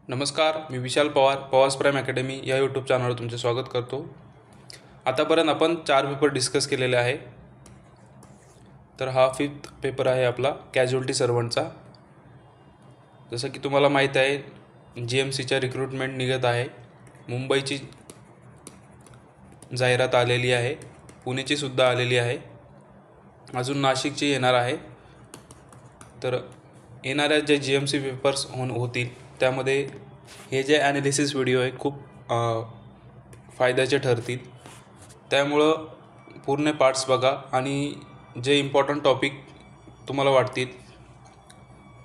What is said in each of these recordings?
नमस्कार, मी विशाल Pawar, Pawar's prime academy या YouTube चॅनलवर तुमचे स्वागत करतो। आतापर्यंत आपण 4 पेपर डिस्कस केलेले आहे। तर हा 5th पेपर आहे आपला कॅज्युअल्टी सर्व्हंटचा। जसं की तुम्हाला माहीत आहे, GMCच्या रिक्रूटमेंट निघत आहे। मुंबईची जाहिरात आलेली आहे, पुणेची सुद्धा आलेली आहे, अजून नाशिकची येणार आहे। तर येणाऱ्या जे GMC पेपर्स होतील त्यामध्ये हे जे ॲनालिसिस व्हिडिओ आहे खूप फायद्याचे ठरतील। त्यामुळं पूर्ण पार्ट्स बघा आणि जे इम्पॉर्टंट टॉपिक तुम्हाला वाटतील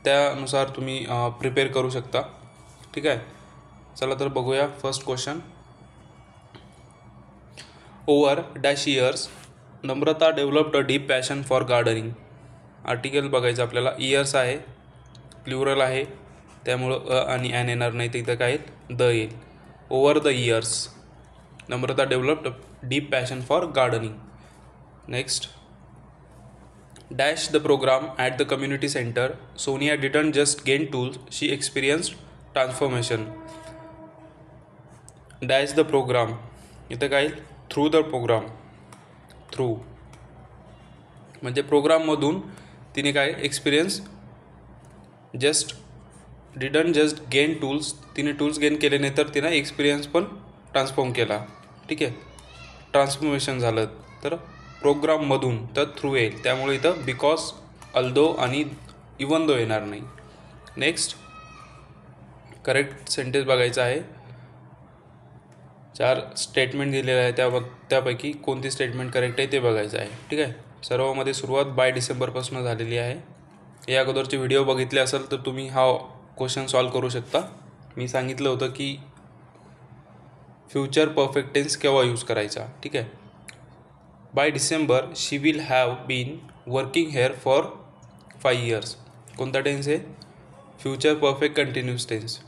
त्यानुसार तुम्ही प्रिपेअर करू शकता। ठीक आहे, चला तर बघूया। First question, over dash years Namrata developed a deep passion for gardening. Article बघायचं आपल्याला, इयर्स आहे, प्लुरल आहे, त्यामुळं आणि ॲन येणार नाही, तर इथं काय द येईल। Over the years Namrata developed deep passion for gardening. Next, dash the programme at the community centre Sonia didn't just gain tools, she experienced transformation. Dash the programme, इथं काय थ्रू द प्रोग्राम, थ्रू म्हणजे प्रोग्राममधून तिने काय experience, didn't just gain tools, तिने tools gain केले नाही तर तिने एक्सपिरियन्स पण ट्रान्सफॉर्म केला। ठीक आहे, ट्रान्सफॉर्मेशन झालं तर प्रोग्राममधून तर थ्रू येईल, त्यामुळे इथं बिकॉज, अल्दो आणि इवन दो येणार नाही। नेक्स्ट, करेक्ट सेंटेन्स बघायचं आहे। 4 स्टेटमेंट दिलेले आहे, त्यापैकी कोणती स्टेटमेंट करेक्ट आहे ते बघायचं आहे। ठीक आहे, सर्वमध्ये सुरुवात बाय डिसेंबरपासून झालेली आहे। या अगोदरचे व्हिडिओ बघितले असेल तर तुम्ही हा क्वेश्चन सॉल्व करू शकता। मी सांगितलं होतं की फ्युचर परफेक्ट टेन्स केव्हा यूज करायचा। ठीक आहे, by December she will have been working here for 5 years। कोणता टेन्स आहे? Future perfect continuous tense.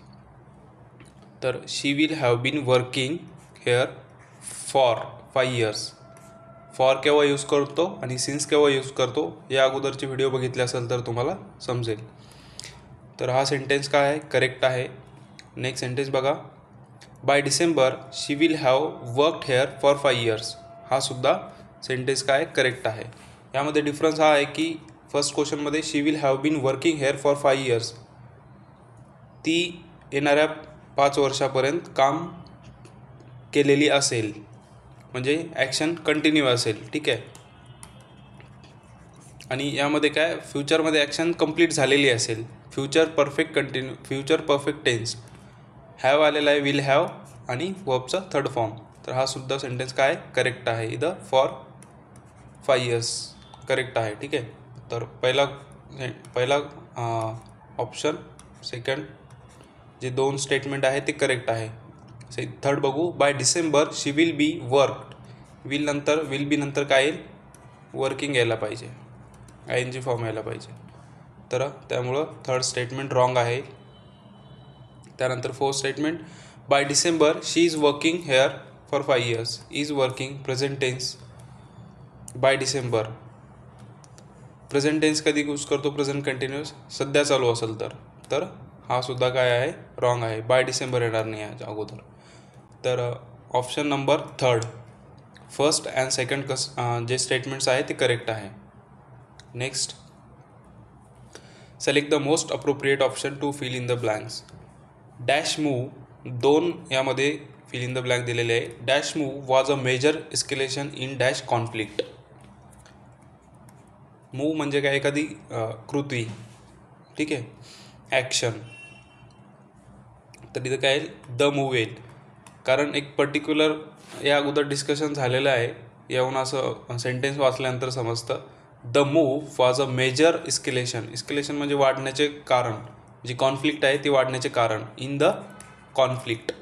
तर she will have been working here for 5 years। For केव्हा यूज करतो आणि सिन्स केव्हा यूज करतो या अगोदरचे व्हिडिओ बघितले असेल तर तुम्हाला समजेल। तर हा सेंटेन्स काय आहे? करेक्ट आहे। नेक्स्ट सेंटेन्स बघा, by December she will have worked here for 5 years। हा सुद्धा सेंटेन्स काय करेक्ट आहे। यामध्ये डिफरन्स हा आहे की फर्स्ट क्वेश्चनमध्ये she will have been working here for 5 years, ती येणाऱ्या 5 वर्षापर्यंत काम केलेली असेल, म्हणजे ॲक्शन कंटिन्यू असेल। ठीक आहे, आणि यामध्ये काय फ्युचरमध्ये ॲक्शन कंप्लीट झालेली असेल। फ्युचर परफेक्ट टेन्स, हॅव आलेला आहे, विल हॅव आणि वर्बचा थर्ड फॉर्म। तर हा सुद्धा सेंटेन्स काय करेक्ट आहे, इथं फॉर 5 years करेक्ट आहे। ठीक आहे, तर पहिला ऑप्शन, सेकंड जे 2 स्टेटमेंट आहे ते करेक्ट आहे। थर्ड बघू, by December she will be worked, will be नंतर काय येईल? वर्किंग यायला पाहिजे, ING फॉर्म यायला पाहिजे। तर त्यामुळं थर्ड स्टेटमेंट रॉंग आहे। त्यानंतर fourth statement, by December she is working here for 5 years, is working present tense, by December present tense कधी यूज करतो? प्रेझेंट कंटिन्यूअस, सध्या चालू असेल तर हा सुद्धा काय आहे? रॉंग आहे, बाय डिसेंबर येणार नाही याच्या अगोदर। तर option number third, first and second जे स्टेटमेंट्स आहे ते करेक्ट आहे। Next, select the most appropriate option to fill in the blanks. Dash move, 2 यामध्ये फिल इन द ब्लँक दिलेले आहे। Dash move was a major escalation in dash conflict. Move म्हणजे काय? एखादी कृती, ठीक आहे, ॲक्शन। तर तिथं काय येईल? द मूव येईल, कारण एक पर्टिक्युलर या अगोदर डिस्कशन झालेलं आहे, याहून असं सेंटेन्स वाचल्यानंतर समजतं। The move was a major escalation म्हणजे वाढण्याचे कारण, जी कॉन्फ्लिक्ट आहे ती वाढण्याचे कारण, इन द कॉन्फ्लिक्ट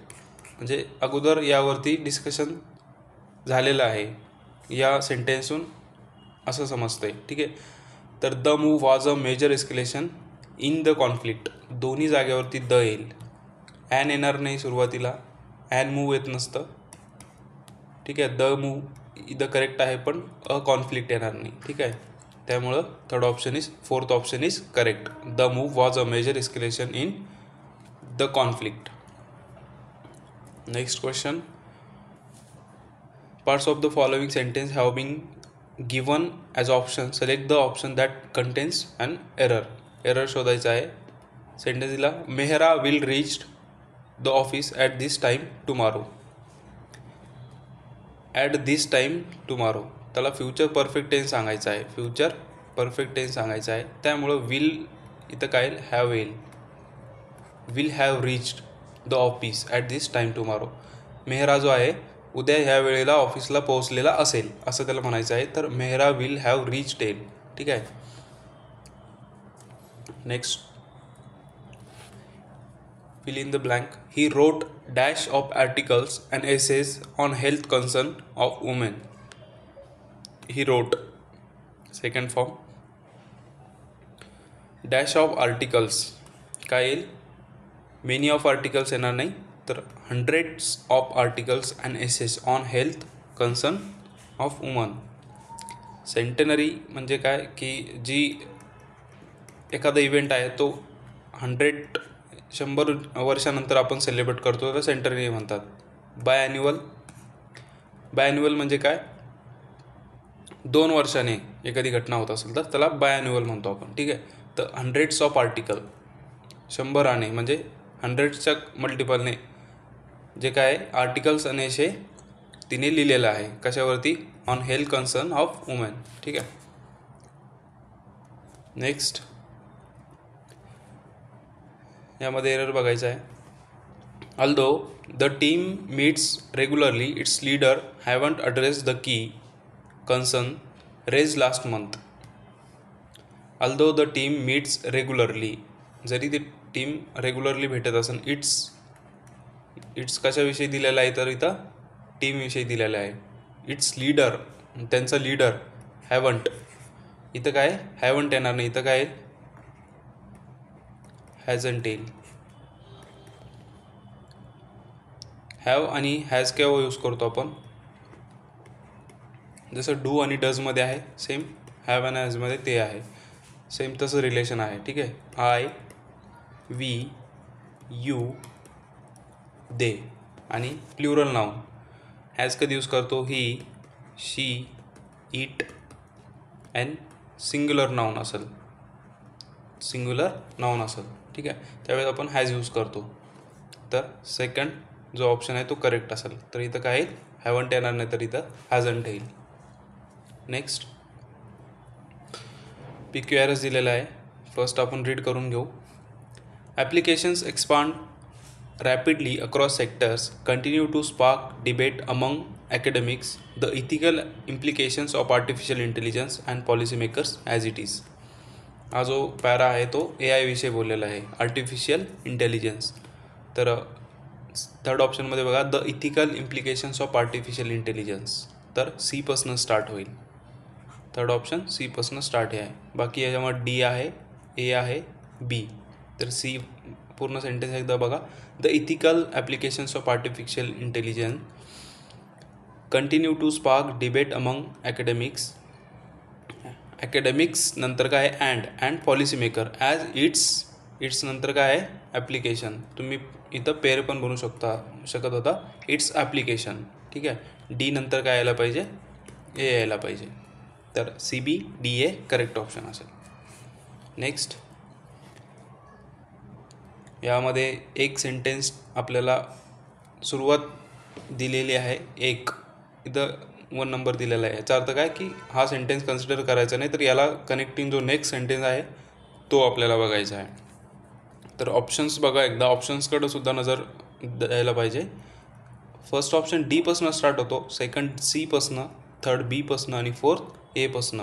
म्हणजे अगोदर यावरती डिस्कशन झालेलं आहे, या सेंटेन्सहून असं समजतंय। ठीक आहे, तर the move was a major escalation in the conflict, दोन्ही जागेवरती द येईल, ॲन येणार नाही सुरुवातीला, ॲन मूव येत नसतं। ठीक आहे, द मूव इथं करेक्ट आहे, पण अ कॉन्फ्लिक्ट येणार नाही। ठीक आहे, त्यामुळं fourth option is correct. The move was a major escalation in the conflict. Next question. Parts of the following sentence have been given as option. Select the option that contains an error. Error शोधायचा आहे. Sentence दिला, Mehra will reach the office at this time tomorrow. At this time tomorrow, त्याला future perfect tense सांगायचं आहे. Future perfect tense सांगायचं आहे, त्यामुळं will इथं काय येईल, हॅव येईल. Will have reached the office at this time tomorrow. Mehra जो आहे उद्या ह्या वेळेला ऑफिसला पोहोचलेला असेल असं त्याला म्हणायचं आहे. तर मेहरा विल हॅव रीच्ड येईल. ठीक आहे. Next, fill in the blank. He wrote dash of articles and essays on health concern of women. He wrote, second form, dash of articles काय येईल, many of articles येणार नाही, तर hundreds of articles and essays on health concern of women. Centenary म्हणजे काय की जी एखादा event आहे तो 100 वर्षानंतर आपण सेलिब्रेट करतो तर सेंटेनरी म्हणतात. बायॲन्युअल म्हणजे काय, 2 वर्षाने एखादी घटना होत असेल तर त्याला बायॲन्युअल म्हणतो आपण. ठीक आहे. तर हंड्रेड्स ऑफ आर्टिकल 100 म्हणजे 100च्या मल्टिपलने जे काय आर्टिकल्स आणि असे तिने लिहिलेलं आहे कशावरती, on health concern of women. ठीक आहे. नेक्स्ट, यामध्ये एरर बघायचा आहे. Although the team meets regularly its leader haven't address the key concern raise last month. Although the team meets regularly, जरी ती टीम रेग्युलरली भेटत असेल, इट्स कशाविषयी दिलेला आहे तर इथं टीमविषयी दिलेला आहे. इट्स लीडर, त्यांचा लीडर हॅवंट, इथं काय हॅवंट येणार नाही, इथं काय हॅजंट येईल. हॅव आणि हॅज केव्हा यूज करतो आपण, जसं डू आणि डजमध्ये आहे सेम, हॅव आणि हॅजमध्ये ते आहे सेम, तसं रिलेशन आहे. ठीक आहे. आय, वी, यू, दे आणि प्लुरल नाउन. हॅज कधी यूज करतो, ही, शी, इट अँड सिंग्युलर नाउन असेल, ठीक आहे, त्यावेळेस आपण हॅज यूज करतो. तर सेकंड जो ऑप्शन आहे तो करेक्ट असेल. तर इथं काय येईल, हॅवंट येणार नाही, तर इथं हॅजंट येईल. नेक्स्ट, PQRS दिलेला आहे. फर्स्ट आपण रीड करून घेऊ. Applications expand rapidly across sectors, continue to spark debate among academics, the ethical implications of artificial intelligence and policy makers as it is. हा जो पॅरा आहे तो AI विषयी बोललेला आहे, आर्टिफिशियल इंटेलिजन्स. तर थर्ड ऑप्शनमध्ये बघा, the ethical implications of artificial intelligence, तर सी पासून स्टार्ट होईल. थर्ड ऑप्शन सी पासून स्टार्ट आहे. बाकी याच्यामध्ये डी आहे, ए आहे, बी. तर सी पूर्ण सेंटेन्स एकदा बघा. The ethical applications of artificial intelligence continue to spark debate among academics नंतर काय आहे, and policy maker as its नंतर काय आहे, ॲप्लिकेशन. तुम्ही इथं पेर पण बनवू शकत होता, इट्स ॲप्लिकेशन. ठीक आहे. डी नंतर काय यायला पाहिजे, ए यायला पाहिजे. तर CBDA करेक्ट ऑप्शन असेल. नेक्स्ट, यामध्ये एक सेंटेन्स आपल्याला सुरुवात दिलेली आहे, एक इथं 1 नंबर दिलेला आहे. याचा अर्थ काय की हा सेंटेन्स कन्सिडर करायचा नाही, तर याला कनेक्टिंग जो नेक्स्ट सेंटेन्स आहे तो आपल्याला बघायचा आहे. तर ऑप्शन्स बघा एकदा, ऑप्शन्सकडे सुद्धा नजर द्यायला पाहिजे. फर्स्ट ऑप्शन डी पासून स्टार्ट होतो, सेकंड सी पासून, थर्ड बी पासून आणि फोर्थ ए पासून.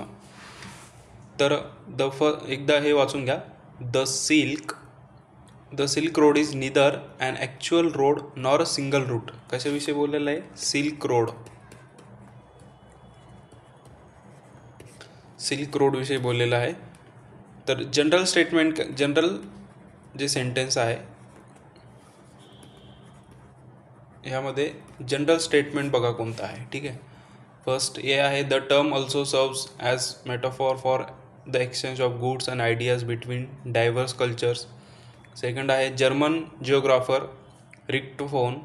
तर एकदा हे वाचून घ्या. The silk road is neither an actual road nor a single route. कशाविषयी बोललेलं आहे, सिल्क रोड विषयी बोललेलं आहे. तर जनरल जे सेंटेन्स आहे ह्यामध्ये जनरल स्टेटमेंट बघा कोणतं आहे. ठीक आहे. फर्स्ट ए आहे, the term also serves as metaphor for the exchange of goods and ideas between diverse cultures. Second आहे German geographer Richthofen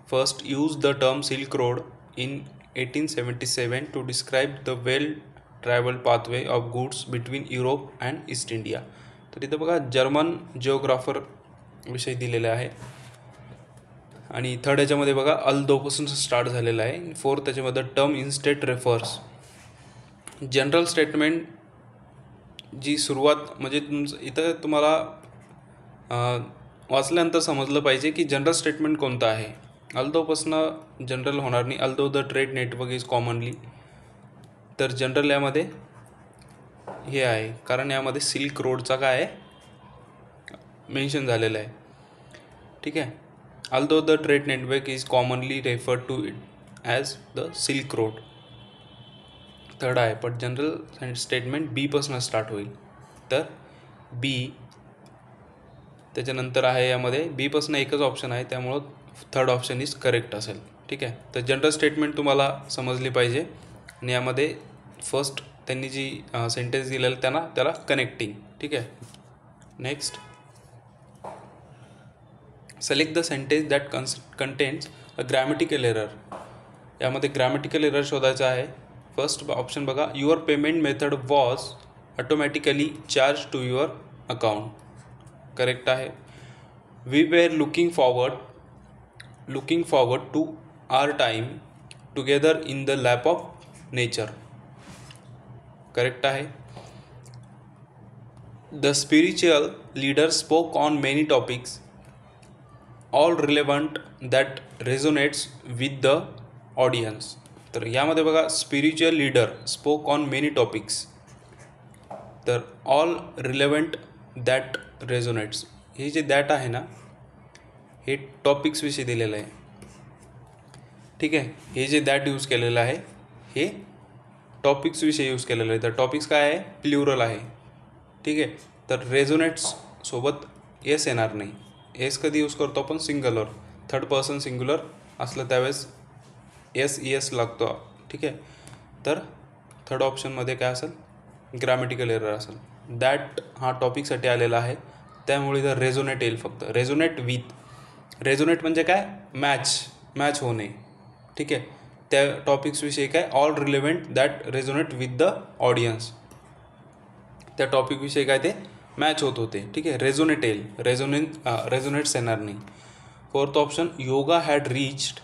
first use the term silk road in 1877 to describe the well travel pathway of goods between Europe and East India. तर इथं बघा German geographer विषय दिलेला आहे. आणि third याच्यामध्ये बघा अल्दोपासून स्टार्ट झालेला आहे. फोर्थ त्याच्यामध्ये term instead refers. General statement जी सुरुवात म्हणजे इथं तुम्हाला वाचल्यानंतर समजलं पाहिजे की जनरल स्टेटमेंट कोणतं आहे. अल्दोपासून जनरल होणार नाही. Although the trade network is commonly. तर जनरल यामध्ये हे आहे कारण यामध्ये सिल्क रोडचा काय आहे मेन्शन झालेलं आहे. ठीक आहे. Although the trade network is commonly referred to it as the silk Road. Third आहे पण जनरल स्टेटमेंट बीपासून स्टार्ट होईल. तर बी त्याच्यानंतर आहे यामध्ये बीपासून एकच ऑप्शन आहे त्यामुळं थर्ड ऑप्शन इज करेक्ट असेल. ठीक आहे. तर जनरल स्टेटमेंट तुम्हाला समजली पाहिजे आणि यामध्ये फर्स्ट त्यांनी जी सेंटेन्स दिलेलं त्याला कनेक्टिंग. ठीक आहे. Next select the sentence that contains a grammatical error. यामध्ये ग्रॅमॅटिकल एरर शोधायचा आहे. फर्स्ट ऑप्शन बघा your payment method was automatically charge to your account. Correct आहे. We were looking forward to our time together in the lap of nature. Correct आहे. The spiritual leader spoke on many topics all relevant that resonates with the audience. तर यामध्ये बघा spiritual leader spoke on many topics. तर all relevant that रेझोनेट्स हे जे that आहे ना हे टॉपिक्सविषयी दिलेलं आहे. ठीक आहे. हे जे दॅट यूज केलेलं आहे हे टॉपिक्सविषयी यूज केलेलं आहे. तर टॉपिक्स काय आहे प्ल्युरल आहे. ठीक आहे. तर रेझोनेट्स सोबत एस येणार नाही. एस कधी यूज करतो आपण सिंगलवर थर्ड पर्सन सिंग्युलर असलं त्यावेळेस एस लागतो. ठीक आहे. तर थर्ड ऑप्शनमध्ये काय असेल ग्रॅमॅटिकल एरर असेल. दॅट हा टॉपिकसाठी आलेला आहे त्यामुळे इथं रेझोनेट येईल फक्त. Resonate with. रेझोनेट म्हणजे काय मॅच होणे. ठीक आहे. त्या टॉपिक्सविषयी काय all relevant that resonate with the audience. त्या टॉपिकविषयी काय ते मॅच होत होते. ठीक आहे. रेझोनेट येईल. रेझोनेट्स येणार नाही. Fourth option yoga had reached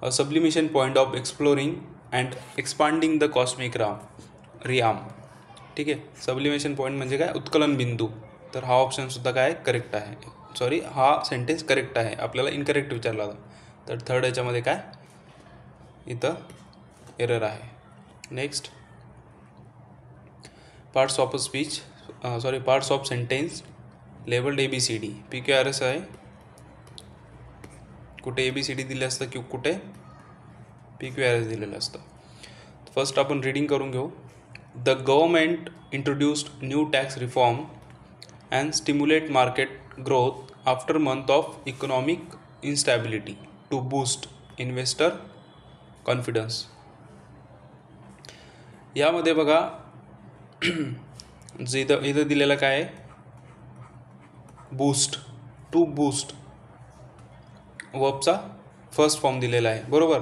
a sublimation point of exploring and expanding the cosmic realm. ठीक आहे. सब्लिमेशन पॉईंट म्हणजे काय उत्कलन बिंदू. तर हा ऑप्शनसुद्धा काय करेक्ट आहे. सॉरी हा सेंटेन्स करेक्ट आहे. आपल्याला इनकरेक्ट विचारला होता. तर थर्ड याच्यामध्ये काय इथं एरर आहे. Next parts of a speech parts of sentence labelled ABCD. PQRS आहे. कुठे ABCD दिले असतं की कुठे PQRS दिलेलं असतं. फर्स्ट आपण रीडिंग करून घेऊ. The government introduced new tax reform and stimulate market growth after month of economic instability to boost investor confidence. यामध्ये बघा इथं दिलेलं काय आहे टू बूस्ट वर्बचा फर्स्ट फॉर्म दिलेला आहे. बरोबर.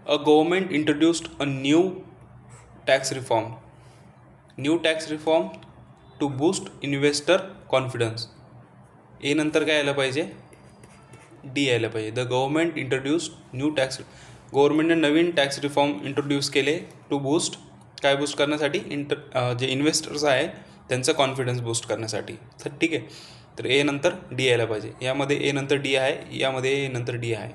A government introduced a new tax reform to boost investor confidence. A नंतर काय यायला पाहिजे डी यायला पाहिजे. The government introduced new tax. गव्हर्मेंटने नवीन टॅक्स रिफॉर्म इंट्रोड्यूस केले टू बूस्ट काय बूस्ट करण्यासाठी जे इन्व्हेस्टर्स आहे त्यांचं कॉन्फिडन्स बूस्ट करण्यासाठी. तर ठीक आहे. तर ए नंतर डी यायला पाहिजे. यामध्ये ए नंतर डी आहे. यामध्ये ए नंतर डी आहे.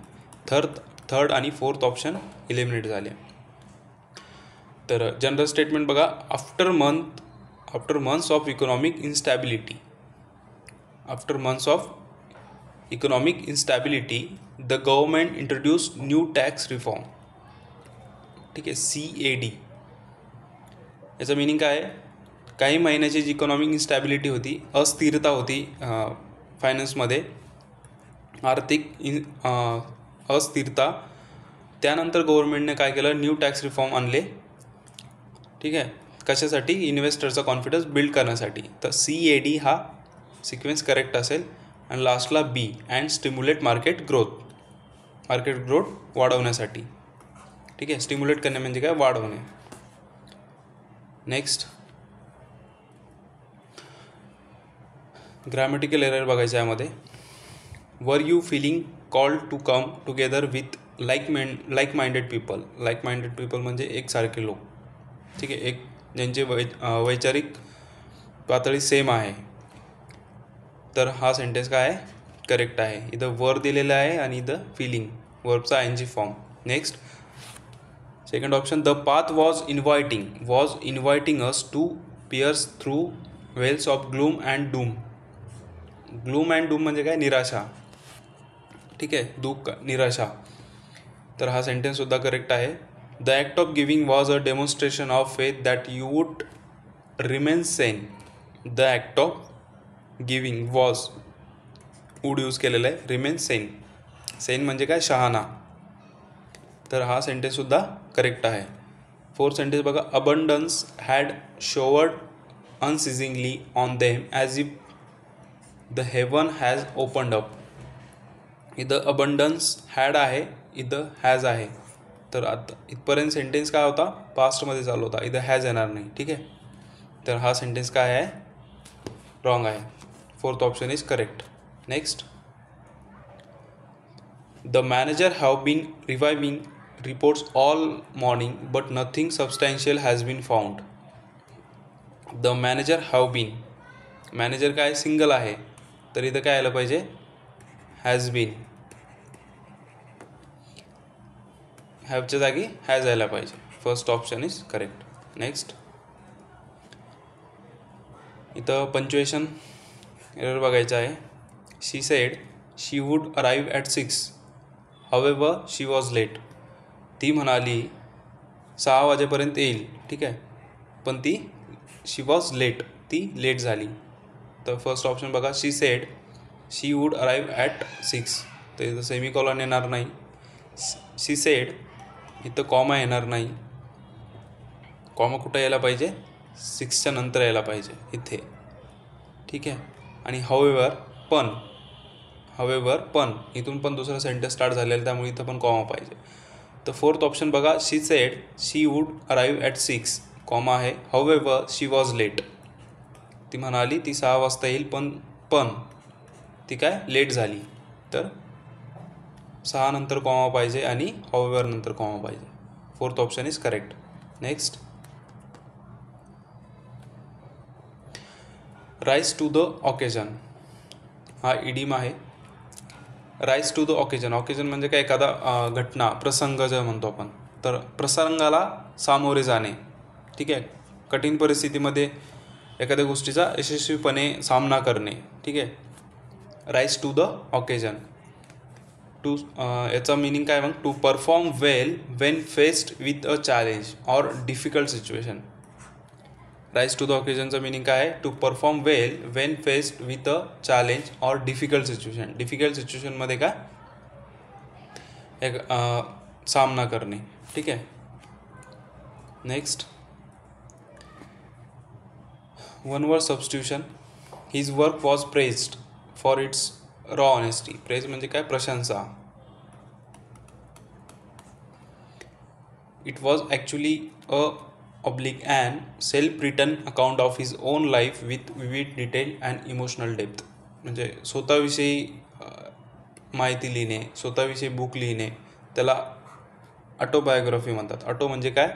थर्ड आणि फोर्थ ऑप्शन इलिमिनेट झाले. तर जनरल स्टेटमेंट बघा after months of economic instability the government introduced new tax reform. ठीक आहे. CAD याचं मिनिंग काय आहे काही महिन्याची जी इकॉनॉमिक इन्स्टॅबिलिटी होती अस्थिरता होती फायनान्समध्ये आर्थिक अस्थिरता त्यानंतर गव्हर्मेंटने काय केलं न्यू टॅक्स रिफॉर्म आणले. ठीक आहे. कशासाठी इन्व्हेस्टरचा कॉन्फिडन्स बिल्ड करण्यासाठी. तर CAD हा सिक्वेन्स करेक्ट असेल. आणि लास्टला बी अँड स्टिम्युलेट मार्केट ग्रोथ वाढवण्यासाठी. ठीक आहे, स्टिम्युलेट करणे म्हणजे काय, वाढवणे. नेक्स्ट ग्रॅमॅटिकल एरर बघायचं यामध्ये. Were you feeling called to come together with like minded people. Like minded people म्हणजे एकसारखे लोक. ठीक आहे, एक ज्यांचे वैचारिक पातळी सेम आहे. तर हा सेंटेन्स काय आहे, करेक्ट आहे. इथं वर दिलेलं आहे आणि इथं फिलिंग, वर्बचा ING form. Next second option, the path was inviting us to pierce through veils of gloom and doom. Gloom and doom म्हणजे काय, निराशा. ठीक आहे, दुःख, निराशा. तर हा सेंटेन्ससुद्धा करेक्ट आहे. The act of giving was a demonstration of faith that you would remain sane. The act of giving would use केलेलं आहे, रिमेन सेन म्हणजे काय, शहाणा. तर हा सेंटेन्ससुद्धा करेक्ट आहे. फोर्थ सेंटेन्स बघा, abundance had showered unceasingly on them as if the heaven has opened up. इथं अबंडन्स हॅड आहे, इथं हॅज आहे. तर आता इथपर्यंत सेंटेन्स काय होता, पास्टमध्ये चालू होता. इथं हॅज येणार नाही. ठीक आहे, तर हा सेंटेन्स काय आहे, रॉंग आहे. Fourth option is correct. Next, the manager have been reviewing reports all morning but nothing substantial has been found. The manager have been, manager काय, सिंगल आहे. तर इथं काय आलं पाहिजे, हॅज बीन. हॅवच्या जागी हॅज यायला पाहिजे. First option is correct. Next इथं पंच्युएशन एरर बघायचं आहे. She said she would arrive at 6 however she was late. ती म्हणाली 6 वाजेपर्यंत येईल. ठीक आहे, पण ती शी वॉज लेट, ती लेट झाली. तर फर्स्ट ऑप्शन बघा, she said she would arrive at 6. तर इथं सेमिकॉलन येणार नाही. शी सेड, इथं कॉमा येणार नाही. कॉमा कुठं यायला पाहिजे, 6च्या नंतर यायला पाहिजे इथे. ठीक आहे, आणि हावेवर पण इथून पण दुसरा सेंटेन्स स्टार्ट झालेला, त्यामुळे इथं पण कॉमा पाहिजे. तर फोर्थ ऑप्शन बघा, she said she would arrive at 6, comma आहे. However she was late. ती म्हणाली ती 6 वाजता येईल, पण ती काय, लेट झाली. तर 6 नंतर कॉमा पाहिजे आणि हावेवर नंतर कॉमा पाहिजे. Fourth option is correct. Next, rise to the occasion. हा इडीम आहे. राईज टू द ऑकेजन म्हणजे काय, एखादा घटना, प्रसंग जे म्हणतो आपण. तर प्रसंगाला सामोरे जाणे. ठीक आहे, कठीण परिस्थितीमध्ये एखाद्या गोष्टीचा यशस्वीपणे सामना करणे. ठीक आहे, राईज टू द ऑकेजन. याचा मिनिंग काय मग, to perform well when faced with a challenge or difficult situation. Rise to the ऑकेजनचं मिनिंग काय आहे, to perform well when faced with a challenge or difficult situation. Difficult सिच्युएशनमध्ये काय, एक सामना करणे. ठीक आहे. Next, one word substitution. His work was praised for its raw honesty. Praise म्हणजे काय, प्रशंसा. It was actually a an self-written account of his own life with vivid detail and emotional depth. म्हणजे स्वतःविषयी माहिती लिहिणे, स्वतःविषयी बुक लिहिणे, त्याला ऑटोबायोग्राफी म्हणतात. ऑटो म्हणजे काय,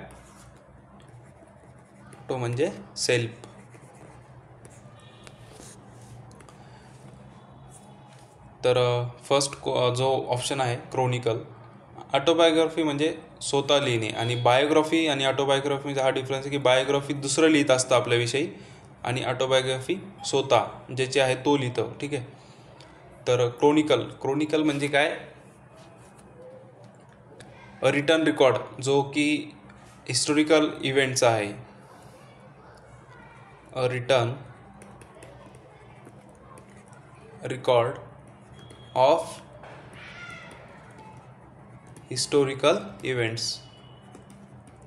ऑटो म्हणजे सेल्फ. तर फर्स्ट जो ऑप्शन आहे क्रोनिकल. ऑटोबायोग्राफी म्हणजे स्वतः लिहिणे, आणि बायोग्राफी आणि ऑटोबायोग्राफीचा हा डिफरन्स आहे की बायोग्राफी दुसरं लिहित असतं आपल्याविषयी, आणि ऑटोबायोग्राफी स्वतः ज्याचे आहे तो लिहितो. ठीक आहे. तर क्रोनिकल म्हणजे काय, अ रिटन रेकॉर्ड, जो की हिस्टोरिकल इव्हेंटचा आहे. अ return record of historical events.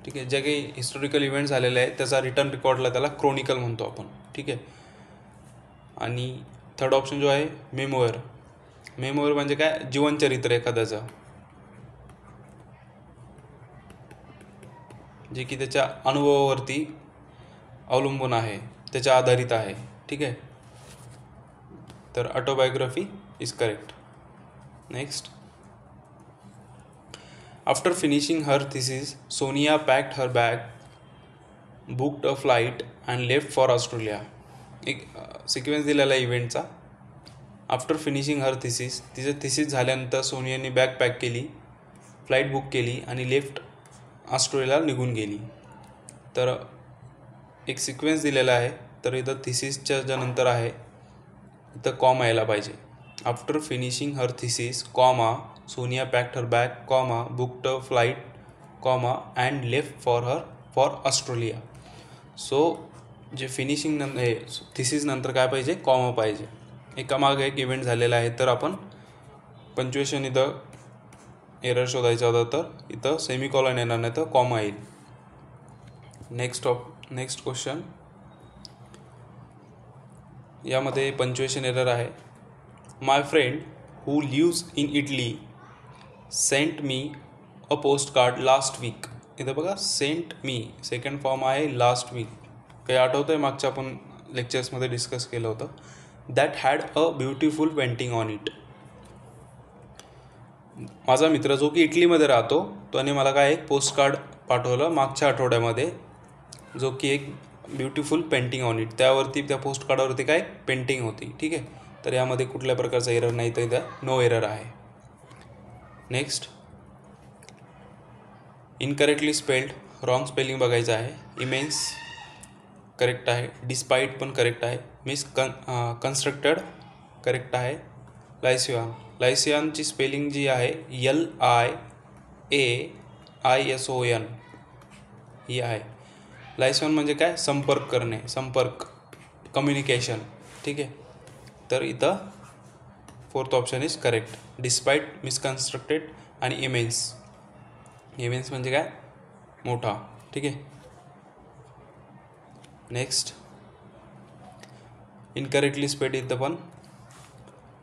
ठीक आहे, जे काही हिस्टोरिकल इव्हेंट्स झालेले आहेत त्याचा रिटर्न रेकॉर्डला त्याला क्रोनिकल म्हणतो आपण. ठीक आहे. आणि थर्ड ऑप्शन जो आहे मेमोअर. मेमोअर म्हणजे काय, जीवनचरित्र एखाद्याचं, जे की त्याच्या अनुभवावरती अवलंबून आहे, त्याच्या आधारित आहे. ठीक आहे, तर autobiography is correct. Next, after finishing her thesis Sonia packed her bag, booked a flight and left for Australia. एक सिक्वेन्स दिलेला आहे इव्हेंटचा. आफ्टर फिनिशिंग हर थिसिस, तिचं थिसिस झाल्यानंतर सोनियाने बॅग पॅक केली, फ्लाईट बुक केली आणि लेफ्ट ऑस्ट्रेलियाला निघून गेली. तर एक सिक्वेन्स दिलेला आहे, तर इथं थिसिसच्या ज्या नंतर आहे इथं कॉमा यायला पाहिजे. After finishing her thesis comma Sonia packed her bag comma booked a flight comma and left for Australia. So जे फिनिशिंग थिसिस नंतर काय पाहिजे, कॉमा पाहिजे. एकामागे एक इव्हेंट झालेला आहे, तर आपण पंच्युएशन इथं एरर शोधायचा होता, तर इथं सेमिकॉलन येणार नाही, तर कॉमा येईल. नेक्स्ट क्वेश्चन, यामध्ये पंच्युएशन एरर आहे. My friend who lives in Italy sent me a post card last week. इथं बघा सेंट मी सेकंड फॉर्म आहे लास्ट वीक. काही आठवतं आहे, मागच्या आपण लेक्चर्समध्ये डिस्कस केलं होतं. That had a beautiful painting on it. माझा मित्र जो की इटलीमध्ये राहतो, त्याने मला काय एक पोस्ट कार्ड पाठवलं मागच्या आठवड्यामध्ये, जो की एक ब्युटिफुल पेंटिंग ऑन इट, त्यावरती त्या पोस्ट कार्डावरती काय पेंटिंग होती. ठीक आहे, तर यामध्ये कुठल्या प्रकारचा एरर नाही, तर इथं नो एरर आहे. Next, incorrectly spelled, wrong spelling बघायचं आहे. इमेन्स करेक्ट आहे, डिस्पाईट पण करेक्ट आहे, कन्स्ट्रक्टेड करेक्ट आहे. लायसियानची स्पेलिंग जी आहे LIAISON ही आहे. लायसियन म्हणजे काय, संपर्क करणे, संपर्क, कम्युनिकेशन. ठीक आहे, तर इथं fourth option is correct. Despite, misconstructed आणि इमेन्स म्हणजे काय, मोठा. ठीक आहे. नेक्स्ट, इनकरेक्टली स्पेल्ड इथं पण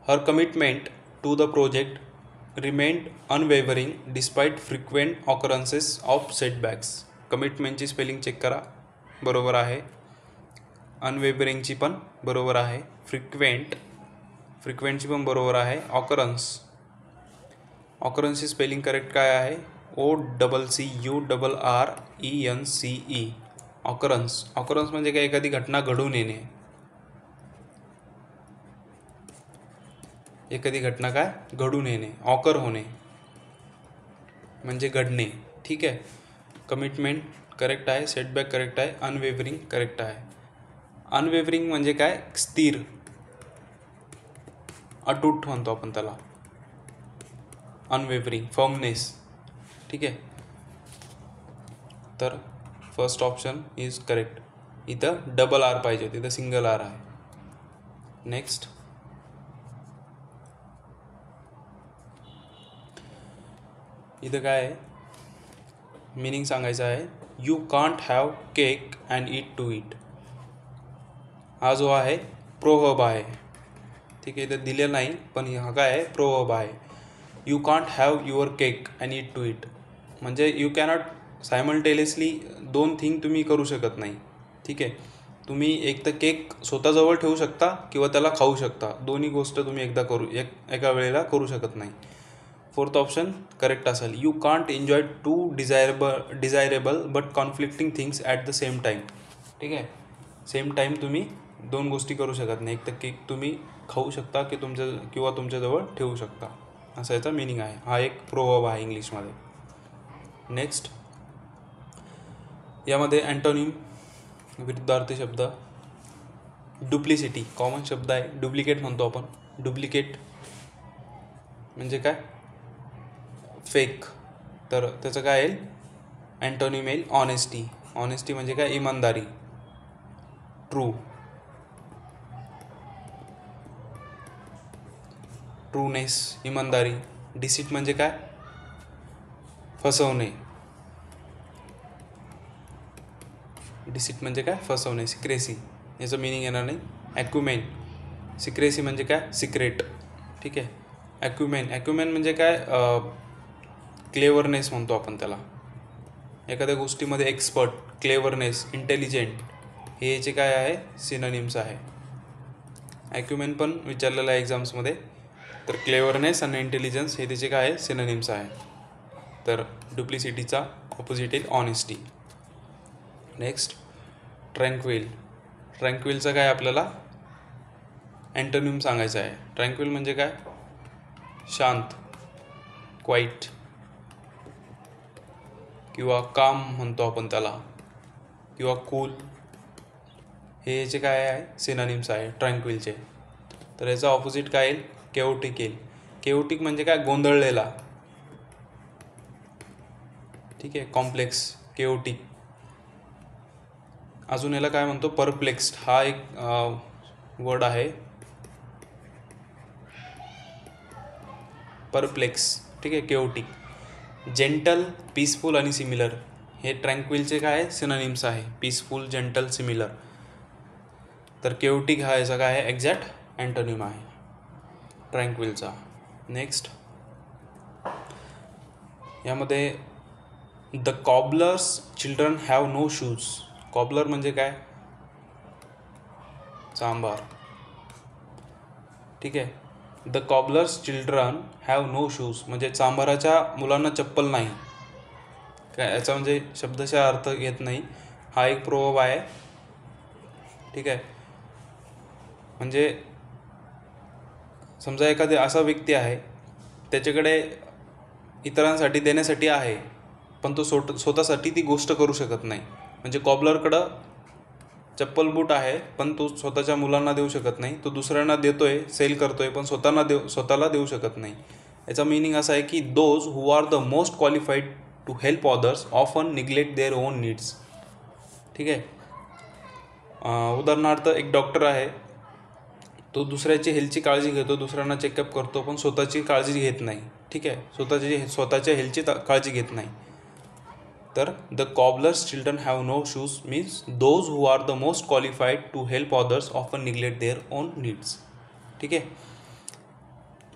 her commitment to the project remained unwavering despite frequent occurrences of setbacks. कमिटमेंटची स्पेलिंग चेक करा, बरोबर आहे. अनवेवरिंगची पण बरोबर आहे. फ्रिक्वेंटची पण बरोबर आहे. ऑकरन्सची स्पेलिंग करेक्ट काय आहे, OCCURRENCE. ऑकरन्स म्हणजे काय, एखादी घटना घडून येणे, एखादी घटना काय घडून येणे, ऑकर होणे म्हणजे घडणे. ठीक आहे, कमिटमेंट करेक्ट आहे, सेटबॅक करेक्ट आहे, अनवेवरिंग करेक्ट आहे. अनवेवरिंग म्हणजे काय, स्थिर, अटूट म्हणतो आपण त्याला, अनवेवरिंग, फर्मनेस. ठीक आहे, तर फर्स्ट ऑप्शन इज करेक्ट. इथं डबल आर पाहिजे, तिथं सिंगल आर आहे. नेक्स्ट, इथं काय आहे, मीनिंग सांगायचं आहे. You can't have cake and eat too it. हा जो आहे प्रोव्हर्ब आहे. ठीक आहे, इथं दिलेलं नाही, पण हा काय आहे, प्रोव्हर्ब आहे. You can't have your cake and eat too it म्हणजे यू कॅनॉट सायमल्टेनियसली दोन थिंग तुम्ही करू शकत नाही. ठीक आहे, तुम्ही एक तर केक स्वतःजवळ ठेवू शकता किंवा त्याला खाऊ शकता, दोन्ही गोष्ट तुम्ही एका वेळेला करू शकत नाही. फोर्थ ऑप्शन करेक्ट असेल. You can't enjoy two desirable but conflicting things at the same time. ठीक आहे, सेम टाईम तुम्ही दोन गोष्टी करू शकत नाही, एक तर केक तुम्ही खाऊ शकता किंवा तुमच्याजवळ ठेवू शकता, असा याचा मिनिंग आहे. हा एक प्रोव्हर्ब आहे इंग्लिशमध्ये. नेक्स्ट, यामध्ये अँटोनिम विरुद्धार्थी शब्द, डुप्लिसिटी कॉमन शब्द आहे, डुप्लिकेट म्हणतो आपण. डुप्लिकेट म्हणजे काय, फेक, तर त्याचं काय येईल, अँटोनिम येईल ऑनेस्टी. ऑनेस्टी म्हणजे काय, इमानदारी, ट्रू, ट्रूनेस, इमानदारी. डिसीट म्हणजे काय, फसवणे. डिसीट म्हणजे काय, फसवणे, सिक्रेसी, याचं मिनिंग येणार नाही. ॲक्युमेन, सिक्रेसी म्हणजे काय, सिक्रेट. ठीक आहे. ॲक्युमेन म्हणजे काय, क्लेवरनेस म्हणतो आपण त्याला. एखाद्या गोष्टीमध्ये एक्सपर्ट, क्लेवरनेस, इंटेलिजंट हे याचे काय आहे, सिनोनिम्स आहे. ॲक्युमेन पण विचारलेलं आहे एक्झाम्समध्ये. तर क्लेवरनेस आणि इंटेलिजन्स हे त्याचे काय आहे, सिनोनिम्स आहे. तर डुप्लिसिटीचा ऑपोजिट येईल ऑनेस्टी. नेक्स्ट ट्रँक्विलचं काय आपल्याला अँटोनिम सांगायचं आहे. ट्रँक्विल म्हणजे काय, शांत, क्वाईट किंवा काम म्हणतो आपण त्याला, किंवा कूल, हे याचे काय आहे, सिनोनिम्स आहे ट्रँक्विलचे. तर याचा ऑपोजिट काय येईल, केओटिक येईल. केओटिक म्हणजे काय, गोंधळलेला. ठीक आहे, कॉम्प्लेक्स, केओटिक. अजून याला काय म्हणतो, परप्लेक्स्ड, हा एक वर्ड आहे, परप्लेक्स. ठीक आहे, केओटिक. जेंटल, पीसफुल आणि सिमिलर हे ट्रँक्विलचे काय सिनोनिम्स आहे, पीसफुल, जेंटल, सिमिलर. तर केओटिक हा याचा काय आहे, एक्झॅक्ट अँटोनिम आहे ट्रँक्विलचा. नेक्स्ट यामध्ये the cobbler's children have no shoes. Cobbler म्हणजे काय, चांभार. ठीक आहे. The cobbler's children have no shoes म्हणजे चांभाराच्या मुलांना चप्पल नाही. काय याचा म्हणजे शब्दशः अर्थ घेत नाही, हा एक प्रोवर्ब आहे. ठीक आहे. म्हणजे समजा एखादा असा व्यक्ती आहे, त्याच्याकडे इतरांसाठी देण्यासाठी आहे, पण तो स्वतःसाठी ती गोष्ट करू शकत नाही. म्हणजे कॉबलरकडं चप्पल बूट आहे, पण तो स्वतःच्या मुलांना देऊ शकत नाही. तो दुसऱ्यांना देतोय, सेल करतोय, पण स्वतःला देऊ शकत नाही. याचा मीनिंग असा आहे की those who are the most qualified to help others often neglect their own needs. ठीक आहे. उदाहरणार्थ एक डॉक्टर आहे, तो दुसऱ्याची हेल्थची काळजी घेतो, दुसऱ्यांना चेकअप करतो, पण स्वतःची काळजी घेत नाही. ठीक आहे, स्वतःच्या हेल्थची काळजी घेत नाही. तर the cobbler's children have no shoes means those who are the most qualified to help others often neglect their own needs. ठीक आहे.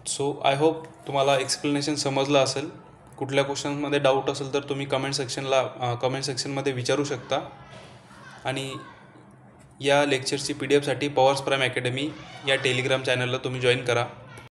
सो आय होप तुम्हाला एक्सप्लेनेशन समजलं असेल. कुठल्या क्वेश्चनमध्ये डाऊट असेल तर तुम्ही कमेंट सेक्शनमध्ये विचारू शकता. आणि या लेक्चरची PDF साठी पॉवर्स प्राईम अकॅडमी या टेलिग्राम चॅनलला तुम्ही जॉईन करा.